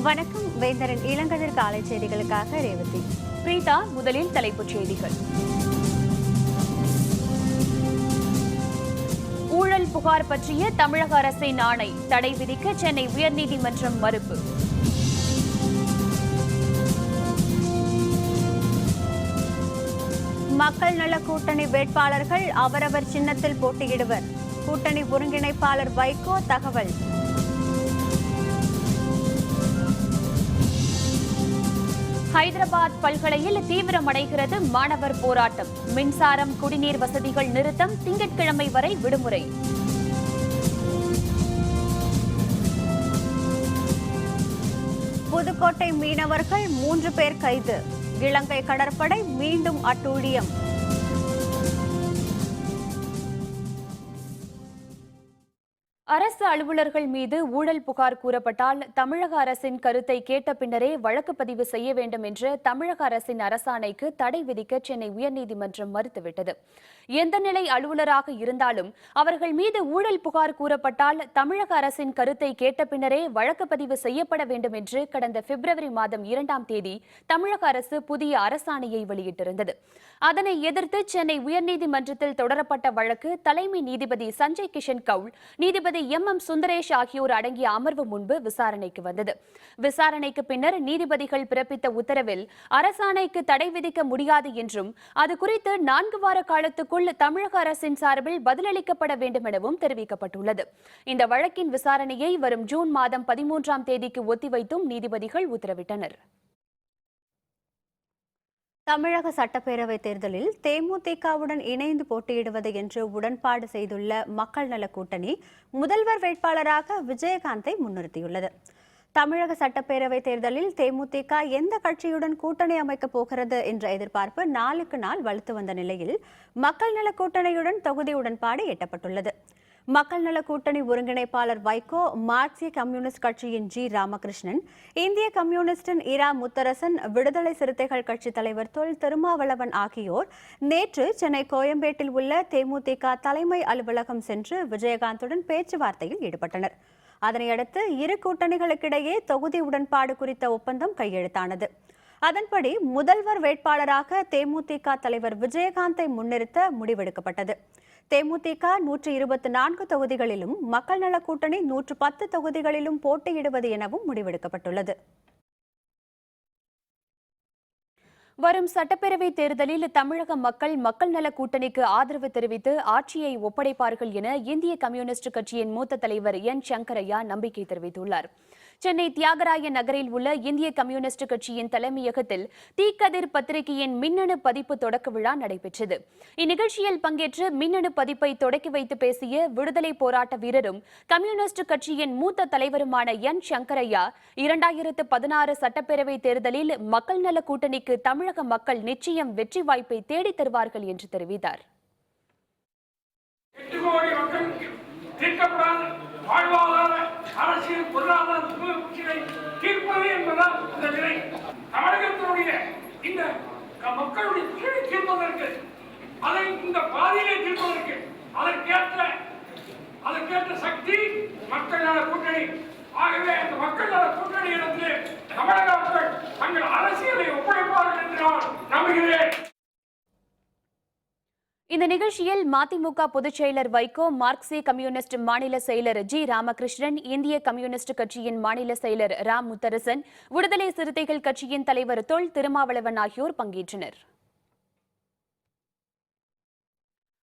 வணக்கம். வேந்தரின் இளங்கதிர் காலை செய்திகளுக்காக ரேவதி. பிரீதா, முதலில் தலைப்புச் செய்திகள். ஊழல் புகார் பற்றிய தமிழக அரசின் ஆணை தடை விதிக்க சென்னை உயர்நீதிமன்றம் மறுப்பு. மக்கள் நல கூட்டணி வேட்பாளர்கள் அவரவர் சின்னத்தில் போட்டியிடுவர். கூட்டணி ஒருங்கிணைப்பாளர் வைகோ தகவல். ஹைதராபாத் பல்கலையில் தீவிரமடைகிறது மாணவர் போராட்டம். மின்சாரம், குடிநீர் வசதிகள் நிறுத்தம். திங்கட்கிழமை வரை விடுமுறை. புதுக்கோட்டை மீனவர்கள் 3 பேர் கைது. இலங்கை கடற்படை மீண்டும் அட்டூழியம். அரசு அலுவலர்கள் மீது ஊழல் புகார் கூறப்பட்டால் தமிழக அரசின் கருத்தை கேட்ட பின்னரே வழக்கு பதிவு செய்ய வேண்டும் என்ற தமிழக அரசின் அரசாணைக்கு தடை விதிக்க சென்னை உயர்நீதிமன்றம் மறுத்துவிட்டது. எந்த நிலை அலுவலராக இருந்தாலும் அவர்கள் மீது ஊழல் புகார் கூறப்பட்டால் தமிழக அரசின் கருத்தை கேட்ட பின்னரே வழக்கு பதிவு செய்யப்பட வேண்டும் என்று கடந்த பிப்ரவரி மாதம் 2ஆம் தேதி தமிழக அரசு புதிய அரசாணையை வெளியிட்டிருந்தது. அதனை எதிர்த்து சென்னை உயர்நீதிமன்றத்தில் தொடரப்பட்ட வழக்கு தலைமை நீதிபதி சஞ்சய் கிஷன் கவுல், நீதிபதி எம் சுந்தரேஷ் ஆகியோர் அடங்கிய அமர்வு முன்பு விசாரணைக்கு வந்தது. விசாரணைக்கு பின்னர் நீதிபதிகள் பிறப்பித்த உத்தரவில் அரசாணைக்கு தடை விதிக்க முடியாது என்றும் அது குறித்து 4 வார காலத்துக்குள் தமிழக அரசின் சார்பில் பதிலளிக்கப்பட வேண்டும் எனவும் தெரிவிக்கப்பட்டுள்ளது. இந்த வழக்கின் விசாரணையை வரும் ஜூன் மாதம் 13ஆம் தேதிக்கு ஒத்திவைத்தும் நீதிபதிகள் உத்தரவிட்டனர். தமிழக சட்டப்பேரவை தேர்தலில் தேமுதிகவுடன் இணைந்து போட்டியிடுவது என்று உடன்பாடு செய்துள்ள மக்கள் நல கூட்டணி முதல்வர் வேட்பாளராக விஜயகாந்தை முன்னிறுத்தியுள்ளது. தமிழக சட்டப்பேரவை தேர்தலில் தேமுதிக எந்த கட்சியுடன் கூட்டணி அமைக்கப் போகிறது என்ற எதிர்பார்ப்பு நாளுக்கு நாள் வலுத்து வந்த நிலையில் மக்கள் நல கூட்டணியுடன் தொகுதி உடன்பாடு எட்டப்பட்டுள்ளது. மக்கள் நல கூட்டணி ஒருங்கிணைப்பாளர் வைகோ, மார்க்சிய கம்யூனிஸ்ட் கட்சியின் ஜி ராமகிருஷ்ணன், இந்திய கம்யூனிஸ்டின் இரா முத்தரசன், விடுதலை சிறுத்தைகள் கட்சி தலைவர் தொல் திருமாவளவன் ஆகியோர் நேற்று சென்னை கோயம்பேட்டில் உள்ள தேமுதிக தலைமை அலுவலகம் சென்று விஜயகாந்துடன் பேச்சுவார்த்தையில் ஈடுபட்டனர். அதனையடுத்து இரு கூட்டணிகளுக்கிடையே தொகுதி உடன்பாடு குறித்த ஒப்பந்தம் கையெழுத்தானது. அதன்படி முதல்வர் வேட்பாளராக தேமுதிக தலைவர் விஜயகாந்தை முன்னிறுத்த முடிவெடுக்கப்பட்டது. தேமுதிக 124 தொகுதிகளிலும் மக்கள் நல கூட்டணி 110 தொகுதிகளிலும் போட்டியிடுவது எனவும் முடிவெடுக்கப்பட்டுள்ளது. வரும் சட்டப்பேரவை தேர்தலில் தமிழக மக்கள் மக்கள் நல கூட்டணிக்கு ஆதரவு தெரிவித்து ஆட்சியை ஒப்படைப்பார்கள் என இந்திய கம்யூனிஸ்ட் கட்சியின் மூத்த தலைவர் என் சங்கரையா நம்பிக்கை தெரிவித்துள்ளார். சென்னை தியாகராய நகரில் உள்ள இந்திய கம்யூனிஸ்ட் கட்சியின் தலைமையகத்தில் தீக்கதிர் பத்திரிகையின் மின்னணு பதிப்பு தொடக்க விழா நடைபெற்றது. இந்நிகழ்ச்சியில் பங்கேற்று மின்னணு பதிப்பை தொடக்கி வைத்து பேசிய விடுதலை போராட்ட வீரரும் கம்யூனிஸ்ட் கட்சியின் மூத்த தலைவருமான என் சங்கரையா, 2016 சட்டப்பேரவை தேர்தலில் மக்கள் நல கூட்டணிக்கு தமிழக மக்கள் நிச்சயம் வெற்றி வாய்ப்பை தேடித் தருவார்கள் என்று தெரிவித்தார். அரசியல் பொருளாதார பிரச்சனை தீர்ப்பது என்பதால் இந்த நிலை தமிழகத்தினுடைய இந்த மக்களுடைய கீழே தீர்ப்பதற்கு, அதை இந்த பாதையிலே தீர்ப்பதற்கு அதற்கேற்ற சக்தி மக்கள் நல கூட்டணி. ஆகவே அந்த மக்கள் நல கூட்டணி இடத்திலே தமிழக மக்கள் தங்கள் அரசியலை ஒப்படைப்பார்கள் என்று நான் நம்புகிறேன். இந்த நிகழ்ச்சியில் மதிமுக பொதுச் செயலர் வைகோ, மார்க்சிய கம்யூனிஸ்ட் மாநில செயலர் ஜி ராமகிருஷ்ணன், இந்திய கம்யூனிஸ்ட் கட்சியின் மாநில செயலர் ரா முத்தரசன், விடுதலை சிறுத்தைகள் கட்சியின் தலைவர் தொல் திருமாவளவன் ஆகியோர் பங்கேற்றனர்.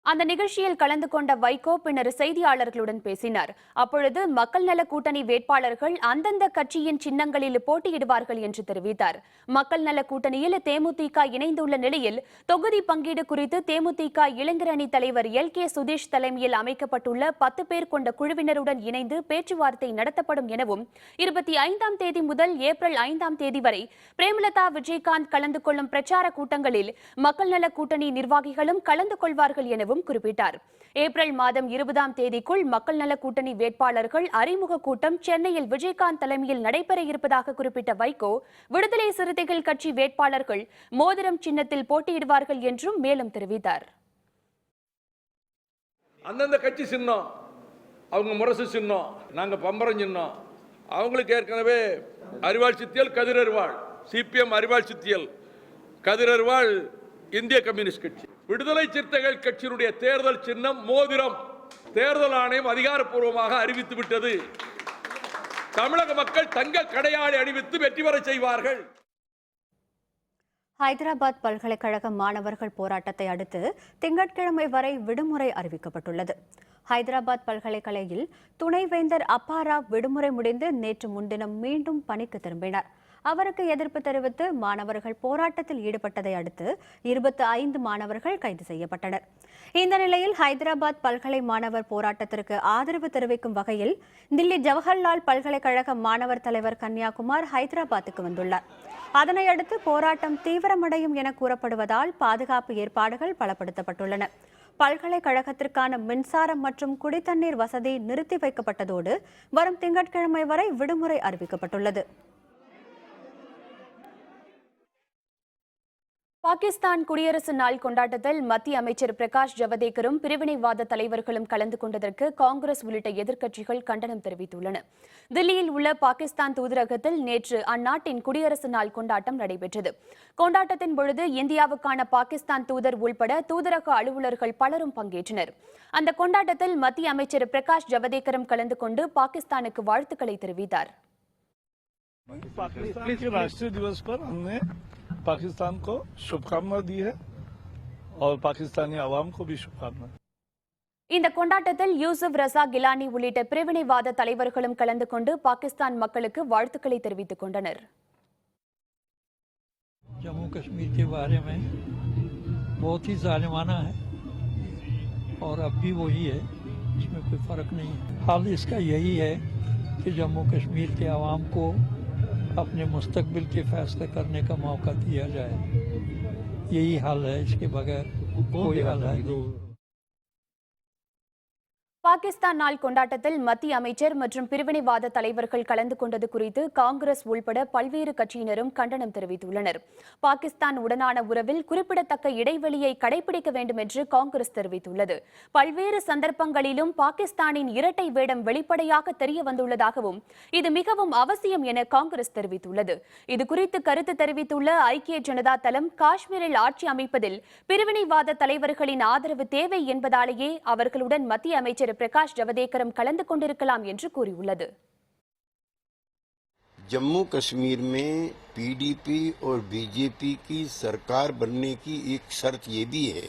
அந்த நிகழ்ச்சியில் கலந்து கொண்ட வைகோ பின்னர் செய்தியாளர்களுடன் பேசினார். அப்பொழுது மக்கள் நல கூட்டணி வேட்பாளர்கள் அந்தந்த கட்சியின் சின்னங்களில் போட்டியிடுவார்கள் என்று தெரிவித்தார். மக்கள் நல கூட்டணியில் தேமுதிக இணைந்துள்ள நிலையில் தொகுதி பங்கீடு குறித்து தேமுதிக இளைஞர் அணி தலைவர் LK சுதீஷ் தலைமையில் அமைக்கப்பட்டுள்ள 10 பேர் கொண்ட குழுவினருடன் இணைந்து பேச்சுவார்த்தை நடத்தப்படும் எனவும் 25ஆம் தேதி முதல் ஏப்ரல் 5ஆம் தேதி வரை பிரேமலதா, விஜயகாந்த் கலந்து கொள்ளும் பிரச்சார கூட்டங்களில் மக்கள் நல கூட்டணி நிர்வாகிகளும் கலந்து கொள்வார்கள் எனவும் குறிப்பிட்டார். ஏப்ரல் மாதம் 20ஆம் தேதிக்குள் மக்கள் நல கூட்டணி வேட்பாளர்கள் அறிமுக கூட்டம் சென்னையில் விஜயகாந்த் தலைமையில் நடைபெற இருப்பதாக குறிப்பிட்ட வைகோ, விடுதலை சிறுத்தைகள் கட்சி வேட்பாளர்கள் மோதிரம் சின்னத்தில் போட்டியிடுவார்கள் என்றும் மேலும் தெரிவித்தார். அந்தந்த கட்சி சின்னம், அவங்க முரசு சின்னம், நாங்கள் பம்பரம் சின்னம். அவங்களுக்கு ஏற்கனவே அரிவாள் சித்தியல் கதிரறிவாள், சிபிஎம் அரிவாள் சித்தியல் கதிரறிவாள் இந்திய கம்யூனிஸ்ட் கட்சி. விடுதலை சிறுத்தைகள் கட்சியினுடைய தேர்தல் சின்னம் மோதிரம். தேர்தல் ஆணையம் அதிகாரப்பூர்வமாக அறிவித்து விட்டது. தமிழக மக்கள் தங்க கடையாளி அணிவித்து வெற்றி பெற செய்வார்கள். ஹைதராபாத் பல்கலைக்கழக மாணவர்கள் போராட்டத்தை அடுத்து திங்கட்கிழமை வரை விடுமுறை அறிவிக்கப்பட்டுள்ளது. ஹைதராபாத் பல்கலைக்கழகில் துணைவேந்தர் அப்பாராவ் விடுமுறை முடிந்து நேற்று முன்தினம் மீண்டும் பணிக்கு திரும்பினார். அவருக்கு எதிர்ப்பு தெரிவித்து மாணவர்கள் போராட்டத்தில் ஈடுபட்டதை அடுத்து 25 மாணவர்கள் கைது செய்யப்பட்டனர். இந்த நிலையில் ஹைதராபாத் பல்கலை மாணவர் போராட்டத்திற்கு ஆதரவு தெரிவிக்கும் வகையில் தில்லி ஜவஹர்லால் பல்கலைக்கழக மாணவர் தலைவர் கன்யாகுமார் ஹைதராபாத்துக்கு வந்துள்ளார். அதனையடுத்து போராட்டம் தீவிரமடையும் என கூறப்படுவதால் பாதுகாப்பு ஏற்பாடுகள் பலப்படுத்தப்பட்டுள்ளன. பல்கலைக்கழகத்திற்கான மின்சாரம் மற்றும் குடித்தண்ணீர் வசதி நிறுத்தி வைக்கப்பட்டதோடு வரும் திங்கட்கிழமை வரை விடுமுறை அறிவிக்கப்பட்டுள்ளது. பாகிஸ்தான் குடியரசு நாள் கொண்டாட்டத்தில் மத்திய அமைச்சர் பிரகாஷ் ஜவடேகரும் பிரிவினைவாத தலைவர்களும் கலந்து கொண்டதற்கு காங்கிரஸ் உள்ளிட்ட எதிர்க்கட்சிகள் கண்டனம் தெரிவித்துள்ளன. தில்லியில் உள்ள பாகிஸ்தான் தூதரகத்தில் நேற்று அந்நாட்டின் குடியரசு நாள் கொண்டாட்டம் நடைபெற்றது. கொண்டாட்டத்தின் பொழுது இந்தியாவுக்கான பாகிஸ்தான் தூதர் உள்பட தூதரக அலுவலர்கள் பலரும் பங்கேற்றனர். அந்த கொண்டாட்டத்தில் மத்திய அமைச்சர் பிரகாஷ் ஜவடேகரும் கலந்து கொண்டு பாகிஸ்தானுக்கு வாழ்த்துக்களை தெரிவித்தார். पाकिस्तान को शुभकामना दी है और पाकिस्तानी आवाम को भी शुभकामना. இந்த கொண்டாட்டத்தில் யூசுப் ரசா கிலானி உள்ளிட்ட பிரிவினைவாத தலைவர்களும் கலந்து கொண்டு பாகிஸ்தான் மக்களுக்கு வாழ்த்துக்களை தெரிவித்துக் கொண்டனர். जम्मू कश्मीर के बारे में बहुत ही जालिमाना है और अब भी वही है, इसमें कोई फर्क नहीं है. हाल इसका यही है कि जम्मू कश्मीर के आवाम को अपने मुस्तकबिल के फैसले करने का मौका दिया जाए. यही हाल है, इसके बगैर कोई हाल नहीं. பாகிஸ்தான் நாள் கொண்டாட்டத்தில் மத்திய அமைச்சர் மற்றும் பிரிவினைவாத தலைவர்கள் கலந்து கொண்டது குறித்து காங்கிரஸ் உள்பட பல்வேறு கட்சியினரும் கண்டனம் தெரிவித்துள்ளனர். பாகிஸ்தான் உடனான உறவில் குறிப்பிடத்தக்க இடைவெளியை கடைபிடிக்க வேண்டும் என்று காங்கிரஸ் தெரிவித்துள்ளது. பல்வேறு சந்தர்ப்பங்களிலும் பாகிஸ்தானின் இரட்டை வேடம் வெளிப்படையாக தெரிய வந்துள்ளதாகவும் இது மிகவும் அவசியம் என காங்கிரஸ் தெரிவித்துள்ளது. இதுகுறித்து கருத்து தெரிவித்துள்ள ஐக்கிய ஜனதா தளம், காஷ்மீரில் ஆட்சி அமைப்பதில் பிரிவினைவாத தலைவர்களின் ஆதரவு தேவை என்பதாலேயே அவர்களுடன் மத்திய அமைச்சர் பிரகாஷ் ஜவடேகரும் கலந்து கொண்டிருக்கலாம் என்று கூறியுள்ளது. जम्मू कश्मीर में पीडीपी और बीजेपी की सरकार बनने की एक शर्त ये भी है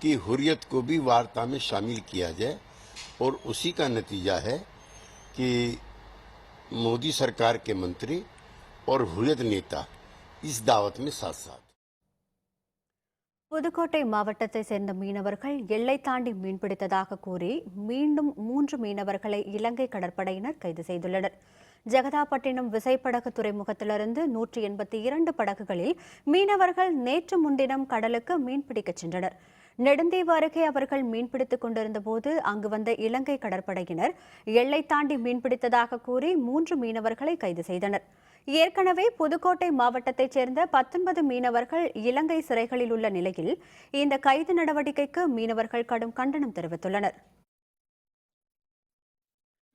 कि हुर्रियत को भी वार्ता में शामिल किया जाए और उसी का नतीजा है कि मोदी सरकार के मंत्री और हुर्रियत नेता इस दावत में साथ साथ. புதுக்கோட்டை மாவட்டத்தை சேர்ந்த மீனவர்கள் எல்லை தாண்டி மீன்பிடித்ததாக கூறி மீண்டும் 3 மீனவர்களை இலங்கை கடற்படையினர் கைது செய்துள்ளனர். ஜெகதாப்பட்டினம் விசைப்படகு துறைமுகத்திலிருந்து 182 படகுகளில் மீனவர்கள் நேற்று முன்தினம் கடலுக்கு மீன்பிடிக்கச் சென்றனர். நெடுந்தீவு அருகே அவர்கள் மீன்பிடித்துக் கொண்டிருந்த போது அங்கு வந்த இலங்கை கடற்படையினர் எல்லை தாண்டி மீன்பிடித்ததாக கூறி 3 மீனவர்களை கைது செய்தனர். ஏற்கனவே புதுக்கோட்டை மாவட்டத்தைச் சேர்ந்த 19 மீனவர்கள் இலங்கை சிறைகளில் உள்ள நிலையில் இந்த கைது நடவடிக்கைக்கு மீனவர்கள் கடும் கண்டனம் தெரிவித்துள்ளனர்.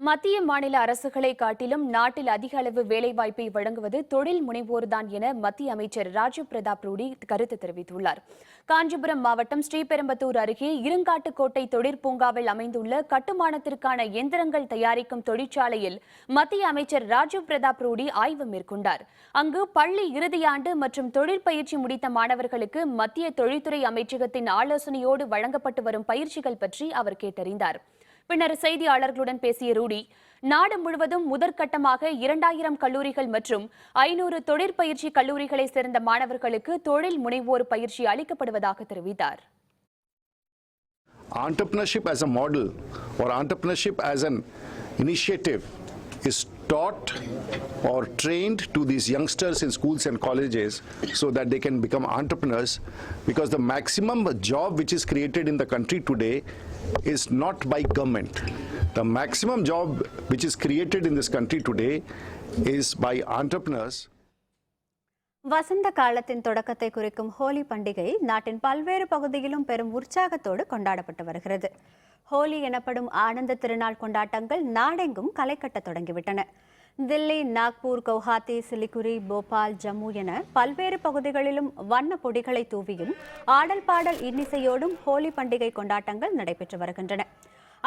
மத்திய மாநில அரசுகளை காட்டிலும் நாட்டில் அதிக அளவு வேலைவாய்ப்பை வழங்குவது தொழில் முனைவோர்தான் என மத்திய அமைச்சர் ராஜீவ் பிரதாப் ரூடி கருத்து தெரிவித்துள்ளார். காஞ்சிபுரம் மாவட்டம் ஸ்ரீபெரும்புதூர் அருகே இருங்காட்டுக்கோட்டை தொழிற்பூங்காவில் அமைந்துள்ள கட்டுமானத்திற்கான எந்திரங்கள் தயாரிக்கும் தொழிற்சாலையில் மத்திய அமைச்சர் ராஜீவ் பிரதாப் ரூடி ஆய்வு மேற்கொண்டார். அங்கு பள்ளி இறுதியாண்டு மற்றும் தொழிற்பயிற்சி முடித்த மாணவர்களுக்கு மத்திய தொழில்துறை அமைச்சகத்தின் ஆலோசனையோடு வழங்கப்பட்டு வரும் பயிற்சிகள் பற்றி அவர் கேட்டறிந்தார். பின்னர் செய்தியாளர்களுடன் பேசிய ரூடி, நாடு முழுவதும் முதற்கட்டமாக 2000 கல்லூரிகள் மற்றும் 500 தொழிற்பயிற்சி கல்லூரிகளை சேர்ந்த மாணவர்களுக்கு தொழில் முனைவோர் பயிற்சி அளிக்கப்படுவதாக தெரிவித்தார். Entrepreneurship as a model or entrepreneurship as an initiative is taught or trained to these youngsters in schools and colleges so that they can become entrepreneurs, because the maximum job which is created in the country today is not by government. The maximum job which is created in this country today is by entrepreneurs. வசந்த காலத்தின் தொடக்கத்தை குறிக்கும் ஹோலி பண்டிகை நாட்டின் பல்வேறு பகுதியிலும் பெரும் உற்சாகத்தோடு கொண்டாடப்பட்டு வருகிறது. ஹோலி எனப்படும் ஆனந்த திருநாள் கொண்டாட்டங்கள் நாடெங்கும் களை கட்ட தொடங்கிவிட்டன. தில்லி, நாக்பூர், கவுஹாத்தி, சிலிகுரி, போபால், ஜம்மு என பல்வேறு பகுதிகளிலும் வண்ண பொடிகளை தூவியும் ஆடல் பாடல் இன்னிசையோடும் ஹோலி பண்டிகை கொண்டாட்டங்கள் நடைபெற்று வருகின்றன.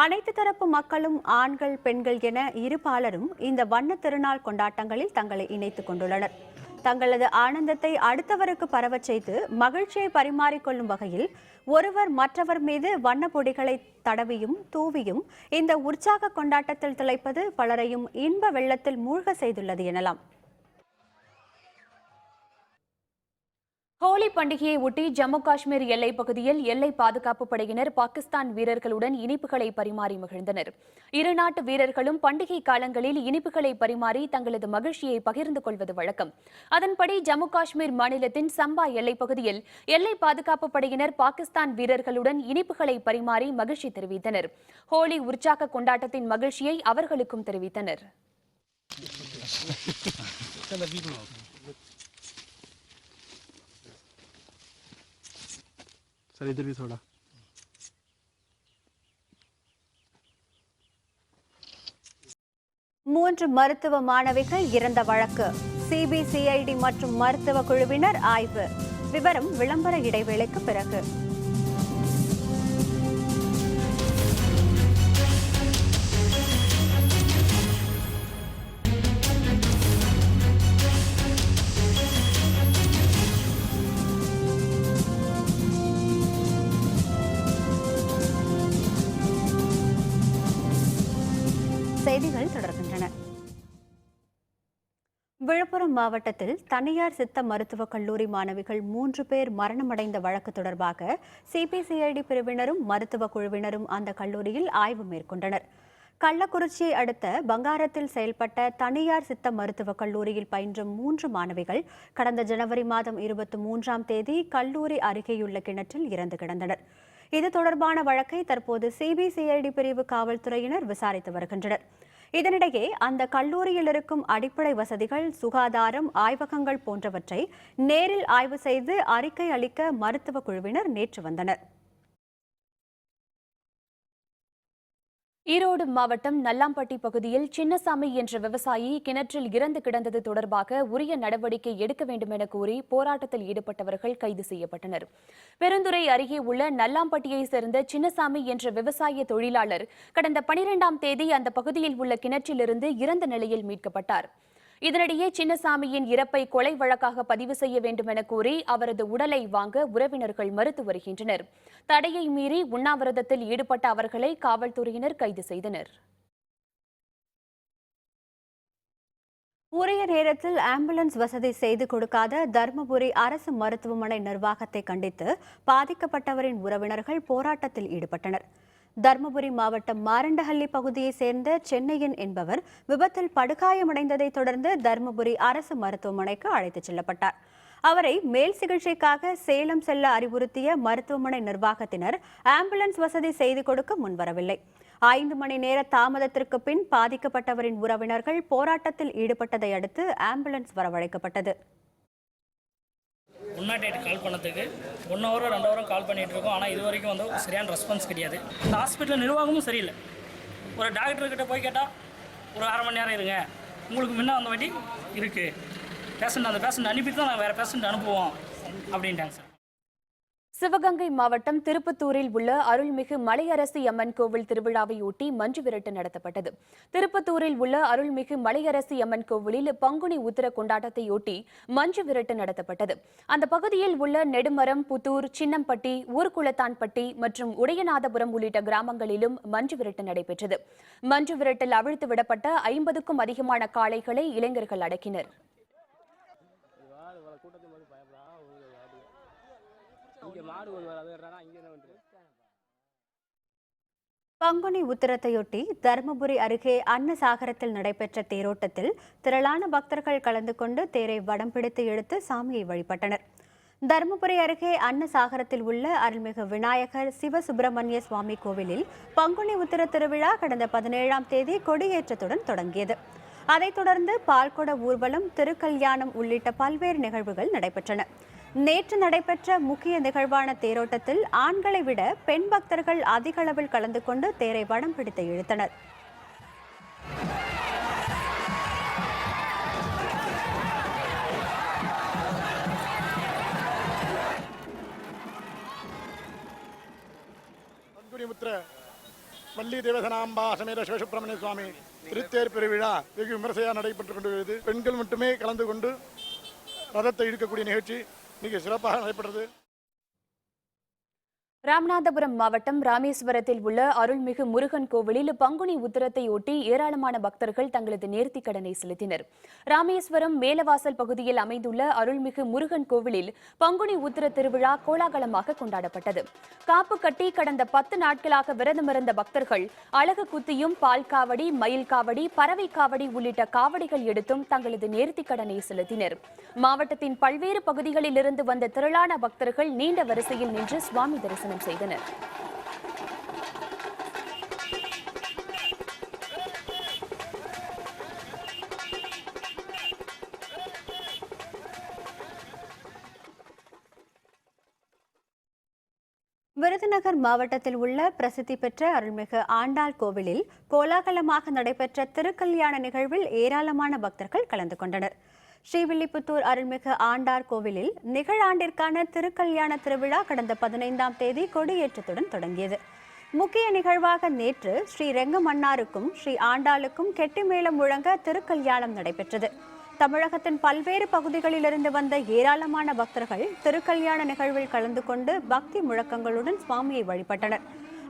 அனைத்து தரப்பு மக்களும் ஆண்கள், பெண்கள் என இருபாலரும் இந்த வண்ண திருநாள் கொண்டாட்டங்களில் தங்களை இணைத்துக் கொண்டுள்ளனர். தங்களது ஆனந்தத்தை அடுத்தவருக்கு பரவச் செய்து மகிழ்ச்சியை பரிமாறிக்கொள்ளும் வகையில் ஒருவர் மற்றவர் மீது வண்ண பொடிகளை தடவியும் தூவியும் இந்த உற்சாக கொண்டாட்டத்தில் திளைப்பது பலரையும் இன்ப வெள்ளத்தில் மூழ்க செய்துள்ளது எனலாம். ஹோலி பண்டிகையை ஒட்டி ஜம்மு காஷ்மீர் எல்லைப் பகுதியில் எல்லை பாதுகாப்பு படையினர் பாகிஸ்தான் வீரர்களுடன் இனிப்புகளை பரிமாறி மகிழ்ந்தனர். இரு நாட்டு வீரர்களும் பண்டிகை காலங்களில் இனிப்புகளை பரிமாறி தங்களது மகிழ்ச்சியை பகிர்ந்து கொள்வது வழக்கம். அதன்படி ஜம்மு காஷ்மீர் மாநிலத்தின் சம்பா எல்லைப் பகுதியில் எல்லை பாதுகாப்பு படையினர் பாகிஸ்தான் வீரர்களுடன் இனிப்புகளை பரிமாறி மகிழ்ச்சி தெரிவித்தனர். ஹோலி உற்சாக கொண்டாட்டத்தின் மகிழ்ச்சியை அவர்களுக்கும் தெரிவித்தனர். सर इधर भी थोड़ा மூன்று மருத்துவ மாணவிகள் இறந்த வழக்கு சிபிசிஐடி மற்றும் மருத்துவ குழுவினர் ஆய்வு. விவரம் விளம்பர இடைவேளைக்கு பிறகு. செய்திகள் தொடர்கின்றன. விழுப்புரம் மாவட்டத்தில் தனியார் சித்த மருத்துவக் கல்லூரி மாணவிகள் 3 பேர் மரணமடைந்த வழக்கு தொடர்பாக சிபிசிஐடி பிரிவினரும் மருத்துவ குழுவினரும் அந்த கல்லூரியில் ஆய்வு மேற்கொண்டனர். கள்ளக்குறிச்சியை அடுத்த பங்காரத்தில் செயல்பட்ட தனியார் சித்த மருத்துவக் கல்லூரியில் பயின்ற 3 மாணவிகள் கடந்த ஜனவரி மாதம் 23ஆம் தேதி கல்லூரி அருகேயுள்ள கிணற்றில் இறந்து கிடந்தனர். இது தொடர்பான வழக்கை தற்போது சிபிசிஐடி பிரிவு காவல்துறையினர் விசாரித்து வருகின்றனர். இதனிடையே அந்த கல்லூரியில் இருக்கும் அடிப்படை வசதிகள், சுகாதாரம், ஆய்வகங்கள் போன்றவற்றை நேரில் ஆய்வு செய்து அறிக்கை அளிக்க மருத்துவ குழுவினர் நேற்று வந்தனர். ஈரோடு மாவட்டம் நல்லாம்பட்டி பகுதியில் சின்னசாமி என்ற விவசாயி கிணற்றில் இறந்து கிடந்தது தொடர்பாக உரிய நடவடிக்கை எடுக்க வேண்டும் என கூறி போராட்டத்தில் ஈடுபட்டவர்கள் கைது செய்யப்பட்டனர். பெருந்துறை அருகே உள்ள நல்லாம்பட்டியை சேர்ந்த சின்னசாமி என்ற விவசாய தொழிலாளர் கடந்த 12ஆம் தேதி அந்த பகுதியில் உள்ள கிணற்றிலிருந்து இறந்த நிலையில் மீட்கப்பட்டார். இதனிடையே சின்னசாமியின் இறப்பை கொலை வழக்காக பதிவு செய்ய வேண்டும் என கூறி அவரது உடலை வாங்க உறவினர்கள் மறுத்து வருகின்றனர். தடையை மீறி உண்ணாவிரதத்தில் ஈடுபட்ட அவர்களை காவல்துறையினர் கைது செய்தனர். உரிய நேரத்தில் ஆம்புலன்ஸ் வசதி செய்து கொடுக்காத தருமபுரி அரசு மருத்துவமனை நிர்வாகத்தை கண்டித்து பாதிக்கப்பட்டவரின் உறவினர்கள் போராட்டத்தில் ஈடுபட்டனர். தருமபுரி மாவட்டம் மாரண்டஹள்ளி பகுதியைச் சேர்ந்த சென்னையன் என்பவர் விபத்தில் படுகாயமடைந்ததை தொடர்ந்து தருமபுரி அரசு மருத்துவமனைக்கு அழைத்துச் செல்லப்பட்டார். அவரை மேல் சிகிச்சைக்காக சேலம் செல்ல அறிவுறுத்திய மருத்துவமனை நிர்வாகத்தினர் ஆம்புலன்ஸ் வசதி செய்து கொடுக்க முன்வரவில்லை. 5 மணி நேர தாமதத்திற்கு பின் பாதிக்கப்பட்டவரின் உறவினர்கள் போராட்டத்தில் ஈடுபட்டதை அடுத்து ஆம்புலன்ஸ் வரவழைக்கப்பட்டது. 108 கால் பண்ணதுக்கு 1 ஹவர் 2 ஹவரும் கால் பண்ணிகிட்டு இருக்கோம். ஆனால் இது வரைக்கும் வந்து சரியான ரெஸ்பான்ஸ் கிடையாது. இந்த ஹாஸ்பிட்டல் நிர்வாகமும் சரியில்லை. ஒரு டாக்டர்கிட்ட போய் கேட்டால் ஒரு 1/2 மணி நேரம் இருங்க, உங்களுக்கு முன்ன அந்த வாட்டி இருக்குது பேஷண்ட், அந்த பேஷண்ட் அனுப்பிட்டு தான் நாங்கள் வேறு பேஷண்ட் அனுப்புவோம் அப்படின்ட்டாங்க சார். சிவகங்கை மாவட்டம் திருப்பத்தூரில் உள்ள அருள்மிகு மலையரசி அம்மன் கோவில் திருவிழாவையொட்டி மஞ்சு விரட்டு நடத்தப்பட்டது. திருப்பத்தூரில் உள்ள அருள்மிகு மலையரசி அம்மன் கோவிலில் பங்குனி உத்திர கொண்டாட்டத்தையொட்டி மஞ்சு விரட்டு நடத்தப்பட்டது. அந்த பகுதியில் உள்ள நெடுமரம், புத்தூர், சின்னம்பட்டி, ஊர்குளத்தான்பட்டி மற்றும் உடையநாதபுரம் உள்ளிட்ட கிராமங்களிலும் மஞ்சு விரட்டு நடைபெற்றது. மஞ்சு விரட்டில் அவிழ்த்து விடப்பட்ட 50க்கும் அதிகமான காளைகளை இளைஞர்கள் அடக்கினர். பங்குனி உத்திரத்தையொட்டி தருமபுரி அருகே அன்னசாகரத்தில் நடைபெற்ற தேரோட்டத்தில் திரளான பக்தர்கள் கலந்து கொண்டு தேரை வடம் பிடித்து இழுத்து சாமியை வழிபட்டனர். தருமபுரி அருகே அன்னசாகரத்தில் உள்ள அருள்மிகு விநாயகர் சிவசுப்பிரமணிய சுவாமி கோவிலில் பங்குனி உத்திர திருவிழா கடந்த 17ஆம் தேதி கொடியேற்றத்துடன் தொடங்கியது. அதைத் தொடர்ந்து பால்குட ஊர்வலம், திருக்கல்யாணம் உள்ளிட்ட பல்வேறு நிகழ்வுகள் நடைபெற்றன. நேற்று நடைபெற்ற முக்கிய நிகழ்வான தேரோட்டத்தில் ஆண்களை விட பெண் பக்தர்கள் அதிக அளவில் கலந்து கொண்டு தேரை வடம் பிடித்து இழுத்தனர். வள்ளி தேவசனாம்பா சமேத சிவசுப்பிரமணிய சுவாமி திருத்தேர் பெருவிழா வெகு விமர்சையாக நடைபெற்றுக் கொண்டிருக்கிறது. பெண்கள் மட்டுமே கலந்து கொண்டு ரதத்தை இழுக்கக்கூடிய நிகழ்ச்சி மிக சிறப்பாக நடைபெற்றது. ராமநாதபுரம் மாவட்டம் ராமேஸ்வரத்தில் உள்ள அருள்மிகு முருகன் கோவிலில் பங்குனி உத்திரத்தையொட்டி ஏராளமான பக்தர்கள் தங்களது நேர்த்திக் கடனை செலுத்தினர். ராமேஸ்வரம் மேலவாசல் பகுதியில் அமைந்துள்ள அருள்மிகு முருகன் கோவிலில் பங்குனி உத்திர திருவிழா கோலாகலமாக கொண்டாடப்பட்டது. காப்பு கட்டி கடந்த 10 நாட்களாக விரதமிருந்த பக்தர்கள் அழகு குத்தியும், பால் காவடி, மயில் காவடி, பறவை காவடி உள்ளிட்ட காவடிகள் எடுத்தும் தங்களது நேர்த்திக் கடனை செலுத்தினர். மாவட்டத்தின் பல்வேறு பகுதிகளில் இருந்து வந்த திரளான பக்தர்கள் நீண்ட வரிசையில் நின்று சுவாமி தரிசனம் செய்தனர். விருதுநகர் மாவட்டத்தில் உள்ள பிரசித்தி பெற்ற அருள்மிகு ஆண்டாள் கோவிலில் கோலாகலமாக நடைபெற்ற திருக்கல்யாண நிகழ்வில் ஏராளமான பக்தர்கள் கலந்து கொண்டனர். ஸ்ரீவில்லிபுத்தூர் அருள்மிகு ஆண்டார் கோவிலில் நிகழாண்டிற்கான திருக்கல்யாண திருவிழா கடந்த 15ஆம் தேதி கொடியேற்றத்துடன் தொடங்கியது. முக்கிய நிகழ்வாக நேற்று ஸ்ரீ ரெங்கமன்னாருக்கும் ஸ்ரீ ஆண்டாளுக்கும் கெட்டிமேளம் முழங்க திருக்கல்யாணம் நடைபெற்றது. தமிழகத்தின் பல்வேறு பகுதிகளிலிருந்து வந்த ஏராளமான பக்தர்கள் திருக்கல்யாண நிகழ்வில் கலந்து கொண்டு பக்தி முழக்கங்களுடன் சுவாமியை வழிபட்டனர்.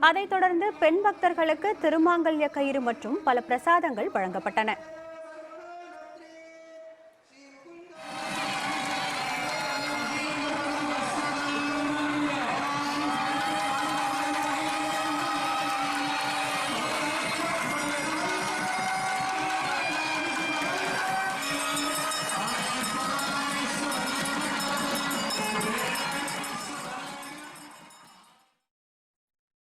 அதைத் தொடர்ந்து பெண் பக்தர்களுக்கு திருமாங்கல்ய கயிறு மற்றும் பல பிரசாதங்கள் வழங்கப்பட்டன.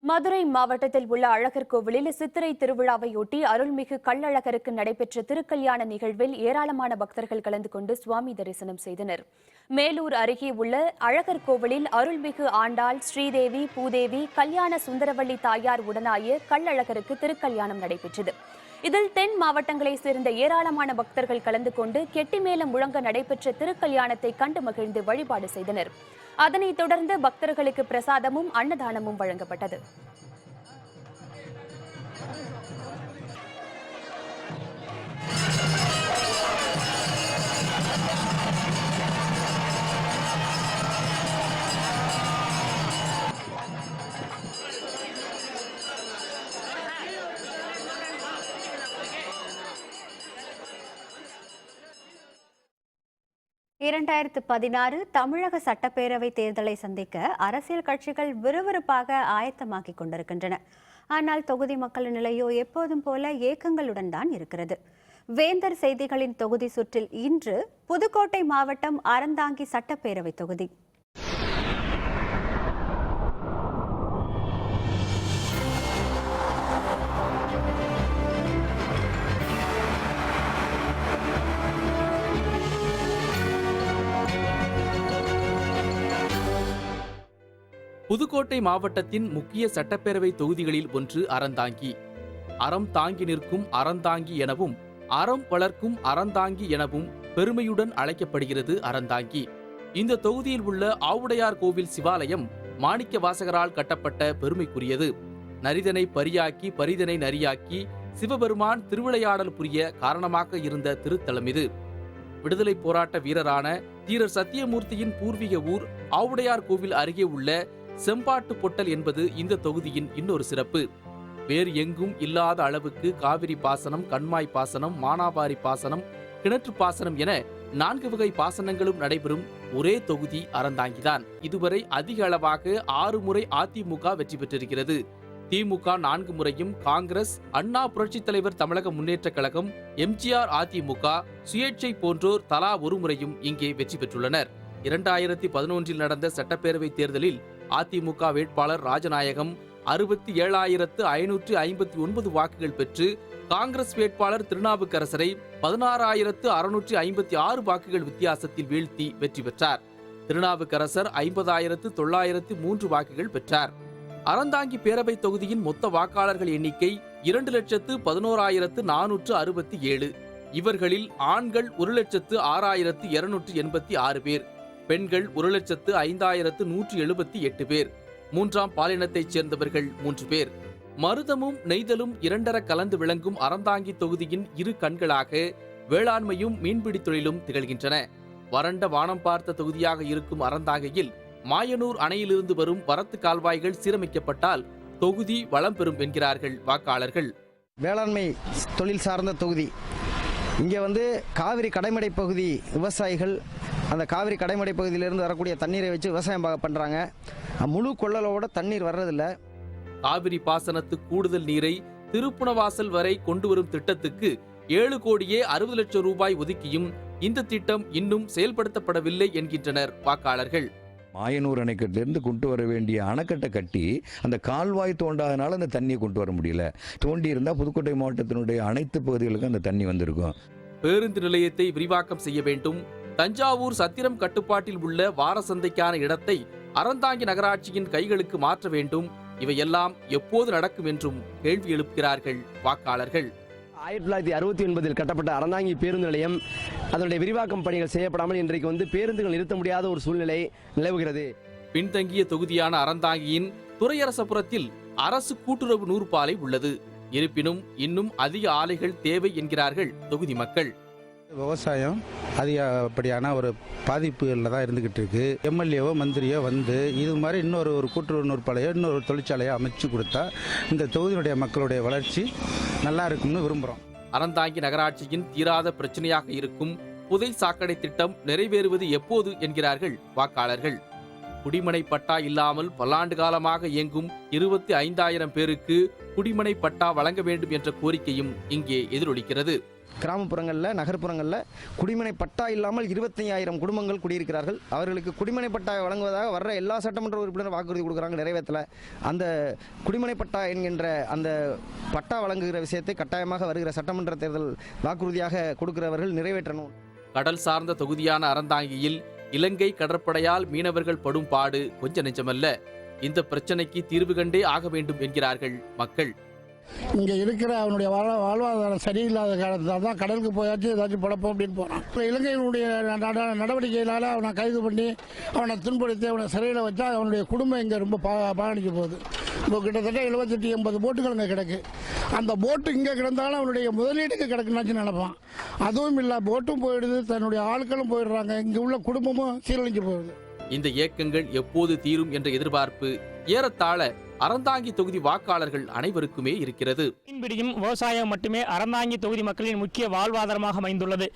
மதுரை மாவட்டத்தில் உள்ள அழகர் கோவிலில் சித்திரை திருவிழாவையொட்டி அருள்மிகு கள்ளழகருக்கு நடைபெற்ற திருக்கல்யாண நிகழ்வில் ஏராளமான பக்தர்கள் கலந்து கொண்டு சுவாமி தரிசனம் செய்தனர். மேலூர் அருகே உள்ள அழகர் கோவிலில் அருள்மிகு ஆண்டாள், ஸ்ரீதேவி, பூதேவி, கல்யாண சுந்தரவள்ளி தாயார் உடனாய கள்ளழகருக்கு திருக்கல்யாணம் நடைபெற்றது. இதில் தென் மாவட்டங்களைச் சேர்ந்த ஏராளமான பக்தர்கள் கலந்து கொண்டு கெட்டிமேளம் முழங்க நடைபெற்ற திருக்கல்யாணத்தை கண்டு மகிழ்ந்து வழிபாடு செய்தனர். அதனைத் தொடர்ந்து பக்தர்களுக்கு பிரசாதமும் அன்னதானமும் வழங்கப்பட்டது. இரண்டாயிரத்து 16 தமிழக சட்டப்பேரவை தேர்தலை சந்திக்க அரசியல் கட்சிகள் விறுவிறுப்பாக ஆயத்தமாக்கிக் கொண்டிருக்கின்றன. ஆனால் தொகுதி மக்களின் நிலையோ எப்போதும் போல ஏக்கங்களுடன் தான் இருக்கிறது. வேந்தர் செய்திகளின் தொகுதி சுற்றில் இன்று புதுக்கோட்டை மாவட்டம் அறந்தாங்கி சட்டப்பேரவை தொகுதி. புதுக்கோட்டை மாவட்டத்தின் முக்கிய சட்டப்பேரவை தொகுதிகளில் ஒன்று அறந்தாங்கி. அறம் தாங்கி நிற்கும் அறந்தாங்கி எனவும் அறம் வளர்க்கும் அறந்தாங்கி எனவும் பெருமையுடன் அழைக்கப்படுகிறது அறந்தாங்கி. இந்த தொகுதியில் உள்ள ஆவுடையார் கோவில் சிவாலயம் மாணிக்க வாசகரால் கட்டப்பட்ட பெருமைக்குரியது. நரிதனை பரியாக்கி பரிதனை நரியாக்கி சிவபெருமான் திருவிளையாடல் புரிய காரணமாக இருந்த திருத்தலம் இது. விடுதலை போராட்ட வீரரான தீரர் சத்தியமூர்த்தியின் பூர்வீக ஊர் ஆவுடையார் கோவில் அருகே உள்ள செம்பாட்டு பொட்டல் என்பது இந்த தொகுதியின் இன்னொரு சிறப்பு. வேறு எங்கும் இல்லாத அளவுக்கு காவிரி பாசனம், கண்மாய் பாசனம், மானாவாரி பாசனம், கிணற்று பாசனம் என 4 வகை பாசனங்களும் நடைபெறும் ஒரே தொகுதி அறந்தாங்கிதான். இதுவரை அதிக அளவாக 6 முறை அதிமுக வெற்றி பெற்றிருக்கிறது. திமுக 4 முறையும், காங்கிரஸ், அண்ணா புரட்சித் தலைவர் தமிழக முன்னேற்றக் கழகம், எம்ஜிஆர் அதிமுக, சுயேட்சை போன்றோர் தலா 1 முறையும் இங்கே வெற்றி பெற்றுள்ளனர். 2011 நடந்த சட்டப்பேரவை தேர்தலில் அதிமுக வேட்பாளர் ராஜநாயகம் 67,559 வாக்குகள் பெற்று காங்கிரஸ் வேட்பாளர் திருநாவுக்கரசரை 16,656 வாக்குகள் வித்தியாசத்தில் வீழ்த்தி வெற்றி பெற்றார். திருநாவுக்கரசர் 50,903 வாக்குகள் பெற்றார். அறந்தாங்கி பேரவை தொகுதியின் மொத்த வாக்காளர்கள் எண்ணிக்கை 2,11,467. இவர்களில் ஆண்கள் 1,06,286 பேர், பெண்கள் 1,05,178 பேர், 3ஆம் பாலினத்தைச் சேர்ந்தவர்கள் 3 பேர். மருதமும் நெய்தலும் இரண்டர கலந்து விளங்கும் அறந்தாங்கி தொகுதியின் இரு கண்களாக வேளாண்மையும் மீன்பிடி தொழிலும் திகழ்கின்றன. வறண்ட வானம் பார்த்த தொகுதியாக இருக்கும் அறந்தாங்கியில் மாயனூர் அணையிலிருந்து வரும் வரத்து கால்வாய்கள் சீரமைக்கப்பட்டால் தொகுதி வளம் பெறும் என்கிறார்கள் வாக்காளர்கள். வேளாண்மை தொழில் சார்ந்த தொகுதி. இங்கே காவிரி கடைமடை பகுதி விவசாயிகள் அந்த காவிரி கடைமடை பகுதியிலிருந்து வரக்கூடிய தண்ணீரை வச்சு விவசாயம் பண்ணுறாங்க. முழு கொள்ளளவோட தண்ணீர் வர்றதில்லை. காவிரி பாசனத்து கூடுதல் நீரை திருப்புணவாசல் வரை கொண்டு வரும் திட்டத்துக்கு 7 கோடியே 60 லட்சம் ரூபாய் ஒதுக்கியும் இந்த திட்டம் இன்னும் செயல்படுத்தப்படவில்லை என்கின்றனர் வாக்காளர்கள். மாயனூர் அணைக்கட்டிலிருந்து கொண்டு வர வேண்டிய அணைக்கட்டை கட்டி அந்த கால்வாய் தோண்டாதனால அந்த தண்ணியை கொண்டு வர முடியல. தோண்டி இருந்தால் புதுக்கோட்டை மாவட்டத்தினுடைய அனைத்து பகுதிகளுக்கும் அந்த தண்ணி வந்திருக்கும். பேருந்து நிலையத்தை விரிவாக்கம் செய்ய வேண்டும். தஞ்சாவூர் சத்திரம் கட்டுப்பாட்டில் உள்ள வாரசந்தைக்கான இடத்தை அறந்தாங்கி நகராட்சியின் கைகளுக்கு மாற்ற வேண்டும். இவையெல்லாம் எப்போது நடக்கும் என்றும் கேள்வி எழுப்புகிறார்கள் வாக்காளர்கள். 1969 கட்டப்பட்ட அறந்தாங்கி பேருந்து நிலையம் அதனுடைய விரிவாக்கம் பணிகள் செய்யப்படாமல் இன்றைக்கு பேருந்துகள் நிறுத்த முடியாத ஒரு சூழ்நிலை நிலவுகிறது. பின்தங்கிய தொகுதியான அறந்தாங்கியின் துறையரசபுரத்தில் அரசு கூட்டுறவு நூற்பாலை உள்ளது. இருப்பினும் இன்னும் அதிக ஆலைகள் தேவை என்கிறார்கள் தொகுதி மக்கள். விவசாயம் அதிகப்படியான ஒரு பாதிப்புகளில் தான் இருந்துகிட்டு இருக்கு. எம்எல்ஏவோ மந்திரியோ இது மாதிரி இன்னொரு கூட்டுறவு நூற்பாலையோ இன்னொரு தொழிற்சாலையோ அமைச்சு கொடுத்தா இந்த தொகுதியினுடைய மக்களுடைய வளர்ச்சி நல்லா இருக்கும்னு விரும்புகிறோம். அறந்தாங்கி நகராட்சியின் தீராத பிரச்சனையாக இருக்கும் புதை சாக்கடை திட்டம் நிறைவேறுவது எப்போது என்கிறார்கள் வாக்காளர்கள். குடிமனை பட்டா இல்லாமல் பல்லாண்டு காலமாக இயங்கும் 25,000 பேருக்கு குடிமனை பட்டா வழங்க வேண்டும் என்ற கோரிக்கையும் இங்கே எதிரொலிக்கிறது. கிராமப்புறங்களில் நகர்ப்புறங்களில் குடிமனை பட்டா இல்லாமல் 25,000 குடும்பங்கள் குடியிருக்கிறார்கள். அவர்களுக்கு குடிமனை பட்டா வழங்குவதாக வர்ற எல்லா சட்டமன்ற உறுப்பினரும் வாக்குறுதி கொடுக்குறாங்க, நிறைவேற்றல. அந்த குடிமனை பட்டா என்கின்ற அந்த பட்டா வழங்குகிற விஷயத்தை கட்டாயமாக வருகிற சட்டமன்ற தேர்தல் வாக்குறுதியாக கொடுக்கிறவர்கள் நிறைவேற்றணும். கடல் சார்ந்த தொகுதியான அறந்தாங்கியில் இலங்கை கடற்படையால் மீனவர்கள் படும் பாடு கொஞ்ச நெஞ்சமல்ல. இந்த பிரச்சனைக்கு தீர்வு கண்டே ஆக வேண்டும் என்கிறார்கள் மக்கள். இங்கே இருக்கிற அவனுடைய வாழ்வாதாரம் சரியில்லாத காலத்தில் தான் கடலுக்கு போயாச்சும் ஏதாச்சும் பழப்போம் அப்படின்னு போனான். இலங்கையினுடைய நடவடிக்கையினால் அவனை கைது பண்ணி அவனை துன்படுத்தி அவனை சிறையில் வச்சா அவனுடைய குடும்பம் இங்கே ரொம்ப பாதிக்க போகுது. இப்போ கிட்டத்தட்ட 78-80 போட்டுகள் இங்கே கிடக்கு. அந்த போட்டு இங்கே கிடந்தாலும் அவனுடைய முதலீட்டுக்கு கிடக்குனாச்சும் நினைப்பான். அதுவும் இல்லை, போட்டும் போயிடுது, தன்னுடைய ஆட்களும் போயிடுறாங்க, இங்கே உள்ள குடும்பமும் சீரழிஞ்சு போகுது. இந்த இயக்கங்கள் எப்போது தீரும் என்ற எதிர்பார்ப்பு ஏறத்தாழ அறந்தாங்கி தொகுதி வாக்காளர்கள் அனைவருக்குமே இருக்கிறது. மீன்பிடியும் விவசாயம் மட்டுமே அறந்தாங்கி தொகுதி மக்களின் முக்கிய வாழ்வாதாரமாக அமைந்துள்ளது.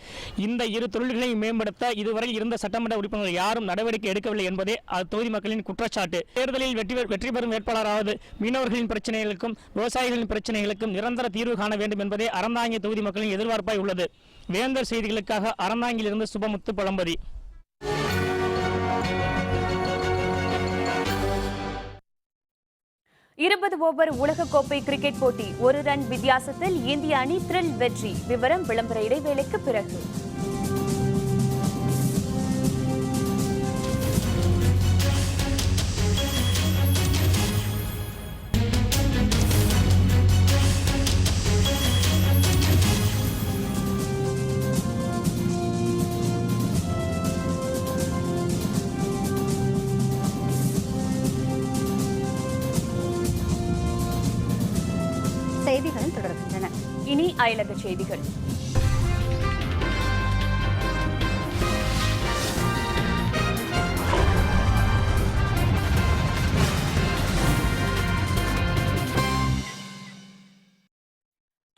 இந்த இரு தொழில்களையும் மேம்படுத்த இதுவரை இருந்த சட்டமன்ற உறுப்பினர்கள் யாரும் நடவடிக்கை எடுக்கவில்லை என்பதே தொகுதி மக்களின் குற்றச்சாட்டு. தேர்தலில் வெற்றி பெறும் வேட்பாளராவது மீனவர்களின் பிரச்சனைகளுக்கும் விவசாயிகளின் பிரச்சனைகளுக்கும் நிரந்தர தீர்வு காண வேண்டும் என்பதே அறந்தாங்கி தொகுதி மக்களின் எதிர்பார்ப்பாய் உள்ளது. வேந்தர் செய்திகளுக்காக அறந்தாங்கியிலிருந்து சுபமுத்து பழம்பதி. 20 ஓவர் உலகக்கோப்பை கிரிக்கெட் போட்டி 1 ரன் வித்தியாசத்தில் இந்திய அணி த்ரில் வெற்றி. விவரம் விளம்பர இடைவேளைக்கு பிறகு. செய்திகள் தொடர்கின்றன. இனி அயலக செய்திகள்.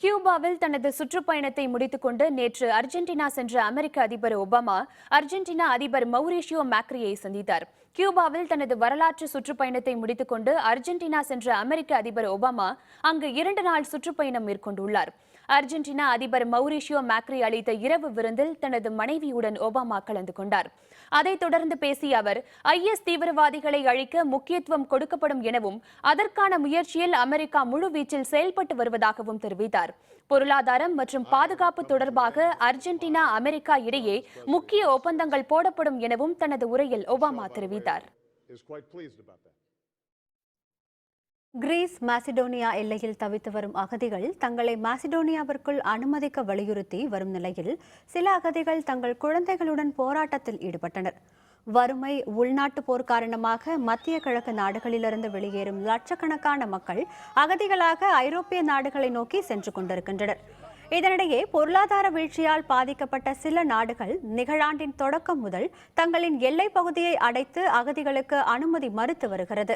கியூபாவில் தனது சுற்றுப்பயணத்தை முடித்துக்கொண்டு நேற்று அர்ஜென்டினா சென்ற அமெரிக்க அதிபர் ஒபாமா அர்ஜென்டினா அதிபர் மௌரிஷியோ மேக்ரியை சந்தித்தார். கியூபாவில் தனது வரலாற்று சுற்றுப்பயணத்தை முடித்துக்கொண்டு அர்ஜென்டினா சென்ற அமெரிக்க அதிபர் ஒபாமா அங்கு 2 நாள் சுற்றுப்பயணம் மேற்கொண்டுள்ளார். அர்ஜென்டினா அதிபர் மௌரிஷியோ மேக்ரி அளித்த இரவு விருந்தில் தனது மனைவியுடன் ஒபாமா கலந்து கொண்டார். அதைத் தொடர்ந்து பேசிய அவர் IS தீவிரவாதிகளை அழிக்க முக்கியத்துவம் கொடுக்கப்படும் எனவும் அதற்கான முயற்சியில் அமெரிக்கா முழுவீச்சில் செயல்பட்டு வருவதாகவும் தெரிவித்தார். பொருளாதாரம் மற்றும் பாதுகாப்பு தொடர்பாக அர்ஜென்டினா அமெரிக்கா இடையே முக்கிய ஒப்பந்தங்கள் போடப்படும் எனவும் தனது உரையில் ஒபாமா தெரிவித்தார். கிரீஸ் மாசிடோனியா எல்லையில் தவித்து வரும் அகதிகள் தங்களை மாசிடோனியாவிற்குள் அனுமதிக்க வலியுறுத்தி வரும் நிலையில் சில அகதிகள் தங்கள் குழந்தைகளுடன் போராட்டத்தில் ஈடுபட்டனர். வறுமை, உள்நாட்டு போர் காரணமாக மத்திய கிழக்கு நாடுகளிலிருந்து வெளியேறும் லட்சக்கணக்கான மக்கள் அகதிகளாக ஐரோப்பிய நாடுகளை நோக்கி சென்று கொண்டிருக்கின்றனர். இதனிடையே பொருளாதார வீழ்ச்சியால் பாதிக்கப்பட்ட சில நாடுகள் நிகழாண்டின் தொடக்கம் முதல் தங்களின் எல்லைப் பகுதியை அடைத்து அகதிகளுக்கு அனுமதி மறுத்து வருகிறது.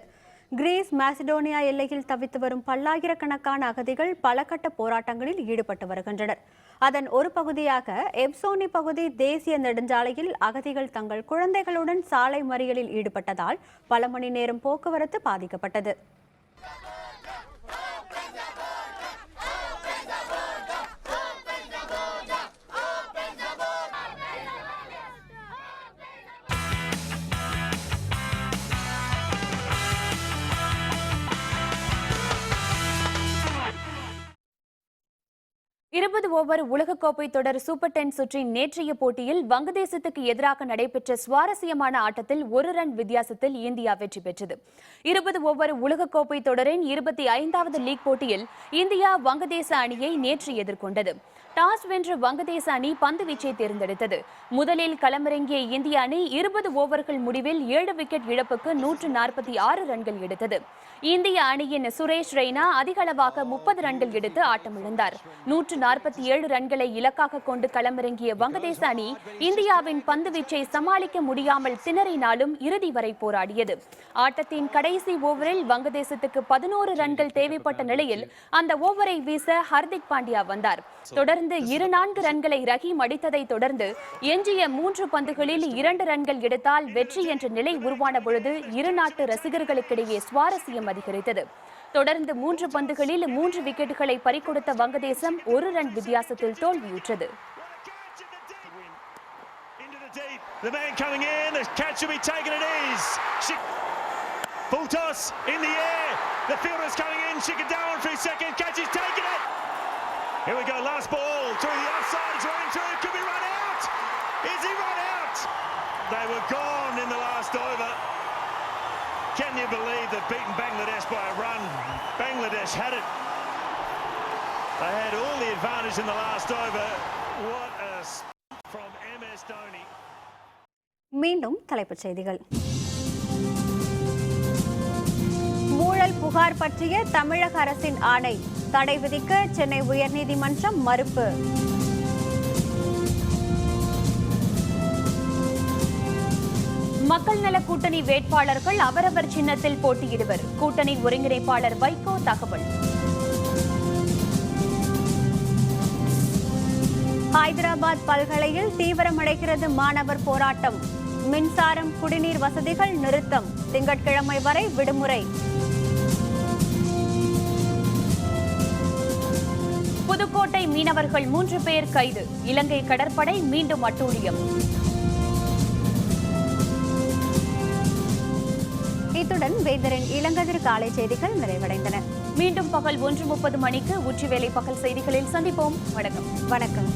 கிரீஸ், மாசிடோனியா எல்லையில் தவித்து வரும் பல்லாயிரக்கணக்கான அகதிகள் பல கட்ட போராட்டங்களில் ஈடுபட்டு வருகின்றனர். அதன் ஒரு பகுதியாக எப்சோனி பகுதி தேசிய நெடுஞ்சாலையில் அகதிகள் தங்கள் குழந்தைகளுடன் சாலை மறியலில் ஈடுபட்டதால் பல மணி நேரம் போக்குவரத்து பாதிக்கப்பட்டது. ஓவர் உலகக்கோப்பை தொடர் சூப்பர் 10 சுற்றின் நேற்றைய போட்டியில் வங்கதேசத்துக்கு எதிராக நடைபெற்ற சுவாரஸ்யமான ஆட்டத்தில் 1 ரன் வித்தியாசத்தில் இந்தியா வெற்றி பெற்றது. 20 ஓவர் உலகக்கோப்பை தொடரின் 25வது லீக் போட்டியில் இந்தியா வங்கதேச அணியை நேற்று எதிர்கொண்டது. டாஸ் வென்ற வங்கதேச அணி பந்து வீச்சை தேர்ந்தெடுத்தது. முதலில் களமிறங்கிய இந்திய அணி 20 ஓவர்கள் முடிவில் 7 விக்கெட் இழப்புக்கு 146 ரன்கள் எடுத்தது. இந்திய அணியின் சுரேஷ் ரெய்னா அதிகளவாக 30 ரன்கள் எடுத்து ஆட்டமிழந்தார். 147 ரன்களை இலக்காக கொண்டு களமிறங்கிய வங்கதேச அணி இந்தியாவின் பந்து வீச்சை சமாளிக்க முடியாமல் திணறினாலும் இறுதி வரை போராடியது. ஆட்டத்தின் கடைசி ஓவரில் வங்கதேசத்துக்கு 11 ரன்கள் தேவைப்பட்ட நிலையில் அந்த ஓவரை வீச ஹர்திக் பாண்டியா வந்தார். தொடர்ந்து 4 ரன்களை ரஹீம் அடித்ததை தொடர்ந்து எஞ்சிய 3 பந்துகளில் 2 ரன்கள் எடுத்தால் வெற்றி என்ற நிலை உருவான பொழுது இரு நாட்டு ரசிகர்களுக்கிடையே சுவாரஸ்யம் அதிகரித்தது. தொடர்ந்து 3 பந்துகளில் 3 விக்கெட்டுகளை பறிகொடுத்த வங்கதேசம் 1 ரன் வித்தியாசத்தில் தோல்வியுற்றது. Here we go, last ball through the offside, it's running through, could be run out! Is he run out? They were gone in the last over. Can you believe they've beaten Bangladesh by a run? Bangladesh had it. They had all the advantage in the last over. What a from MS Dhoni. மீண்டும் தலைப்புச் செய்திகள். ஊழல் புகார் பற்றிய தமிழக அரசின் ஆணை தடை விதிக்க சென்னை உயர்நீதிமன்றம் மறுப்பு. மக்கள் நல கூட்டணி வேட்பாளர்கள் அவரவர் சின்னத்தில் போட்டியிடுவர். கூட்டணி ஒருங்கிணைப்பாளர் வைகோ தகவல். ஹைதராபாத் பல்கலையில் தீவிரமடைகிறது மாணவர் போராட்டம். மின்சாரம், குடிநீர் வசதிகள் நிறுத்தம். திங்கட்கிழமை வரை விடுமுறை. புதுக்கோட்டை மீனவர்கள் 3 பேர் கைது. இலங்கை கடற்படை மீண்டும் அட்டூழியம். இத்துடன் வேந்தரின் இளங்கதிர் காலை செய்திகள் நிறைவடைந்தன. மீண்டும் பகல் 1:30 மணிக்கு உச்சிவேளை பகல் செய்திகளில் சந்திப்போம். வணக்கம்.